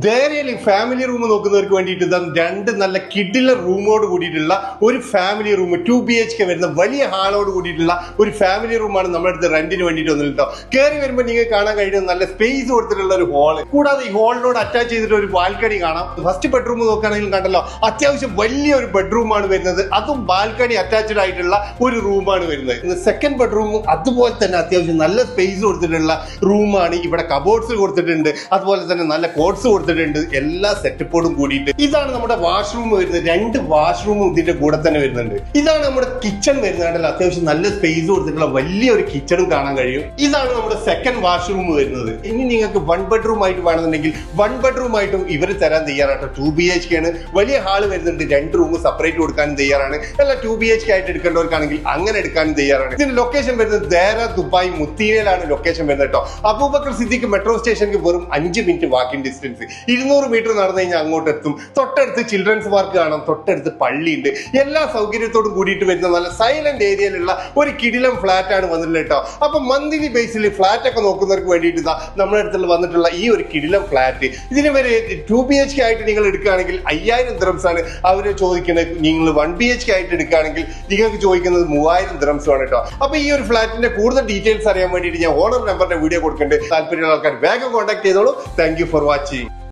ധൈര്യലി family room നോക്കുന്നവർക്ക് വേണ്ടിയിട്ട് രണ്ട് നല്ല കിഡിലെ റൂമോട് കൂടിയിട്ടുള്ള ഒരു ഫാമിലി റൂം 2BHK വരുന്ന വലിയ ഹാളോട് കൂടിയിട്ടുള്ള ഒരു ഫാമിലി റൂമാണ് നമ്മുടെ അടുത്ത് റെന്റിന് വേണ്ടിയിട്ട് വന്നിട്ട് കേട്ടോ. കയറി വരുമ്പോൾ നിങ്ങൾക്ക് കാണാൻ കഴിയുന്ന നല്ല സ്പേസ് കൊടുത്തിട്ടുള്ള ഒരു ഹോള്, കൂടാതെ ഈ ഹോളിനോട് അറ്റാച്ച് ചെയ്തിട്ട് ഒരു ബാൽക്കണി കാണാം. ഫസ്റ്റ് ബെഡ്റൂം നോക്കുകയാണെങ്കിൽ കണ്ടല്ലോ, അത്യാവശ്യം വലിയൊരു ബെഡ്റൂമാണ് വരുന്നത്, അതും ബാൽക്കണി അറ്റാച്ച്ഡ് ആയിട്ടുള്ള ഒരു റൂമാണ് വരുന്നത്. സെക്കൻഡ് ബെഡ്റൂമും അതുപോലെ തന്നെ അത്യാവശ്യം നല്ല സ്പേസ് കൊടുത്തിട്ടുള്ള റൂമാണ്. ഇവിടെ കബോർഡ്സ് കൊടുത്തിട്ടുണ്ട്, അതുപോലെ തന്നെ നല്ല കോട്ട്സ് കൊടുത്തിട്ടുണ്ട്, എല്ലാ സെറ്റപ്പോടും കൂടിയിട്ട്. ഇതാണ് നമ്മുടെ വാഷ്റൂം വരുന്നത്. രണ്ട് വാഷ്റൂമും ഇതിന്റെ കൂടെ തന്നെ വരുന്നുണ്ട്. ഇതാണ് നമ്മുടെ കിച്ചൺ വരുന്നത്. അത്യാവശ്യം നല്ല സ്പേസ് കൊടുത്തിട്ടുള്ള വലിയൊരു കിച്ചണും കാണാൻ കഴിയും. ഇതാണ് നമ്മുടെ സെക്കൻഡ് വാഷ്റൂം വരുന്നത്. ഇനി നിങ്ങൾക്ക് 1 ബെഡ്റൂം ആയിട്ട് വേണമെന്നുണ്ടെങ്കിൽ 1 ബെഡ്റൂം ആയിട്ടും ഇവർ തരാൻ തയ്യാറാണ്. 2BHK ആണ്, വലിയ ഹാള് വരുന്നുണ്ട്, 2 റൂം സെപ്പറേറ്റ് കൊടുക്കാനും തയ്യാറാണ്. അല്ല 2BHK ആയിട്ട് എടുക്കേണ്ടവർക്കാണെങ്കിൽ അങ്ങനെ എടുക്കാനും തയ്യാറാണ്. ഇതിന്റെ ലൊക്കേഷൻ വരുന്നത് ദേര ദുബായ് മുത്തീരയിലാണ് ലൊക്കേഷൻ വരുന്നത് കേട്ടോ. അബൂബക്കർ സിദ്ദീഖ് മെട്രോ സ്റ്റേഷനിലേക്ക് വെറും 5 മിനിറ്റ് വാക്കിംഗ് ഡിസ്റ്റൻസ്. 200 മീറ്റർ നടന്നു കഴിഞ്ഞാൽ അങ്ങോട്ട് എത്തും. തൊട്ടടുത്ത് ചിൽഡ്രൻസ് പാർക്ക് കാണാം, തൊട്ടടുത്ത് പള്ളിയുണ്ട്. എല്ലാ സൗകര്യത്തോടും കൂടിയിട്ട് വരുന്ന നല്ല സൈലന്റ് ഏരിയയിലുള്ള ഒരു കിടിലം ഫ്ലാറ്റ് ആണ് വന്നിട്ടുള്ളത് കേട്ടോ. അപ്പൊ മന്ത്ലി ബേസിൽ ഫ്ലാറ്റ് ഒക്കെ നോക്കുന്നവർക്ക് വേണ്ടിയിട്ട് നമ്മുടെ അടുത്തുള്ള വന്നിട്ടുള്ള ഈ ഒരു കിടിലം ഫ്ലാറ്റ്, ഇതിന് വരെ 2BHK ആയിട്ട് നിങ്ങൾ എടുക്കുകയാണെങ്കിൽ 5000 ദിറംസ് ആണ് അവർ ചോദിക്കുന്നത്. നിങ്ങൾ 1BHK ആയിട്ട് എടുക്കുകയാണെങ്കിൽ നിങ്ങൾക്ക് ചോദിക്കുന്നത് 3000 ദിറംസ് ആണ് കേട്ടോ. അപ്പൊ ഈ ഒരു ഫ്ലാറ്റിന്റെ കൂടുതൽ ഡീറ്റെയിൽസ് അറിയാൻ വേണ്ടിയിട്ട് ഞാൻ ഓണർ നമ്പറിന്റെ വീഡിയോ കൊടുക്കുന്നുണ്ട്. താല്പര്യമുള്ള ആൾക്കാർ വേഗം കോൺടാക്ട് ചെയ്തോളൂ. Thank you for watching.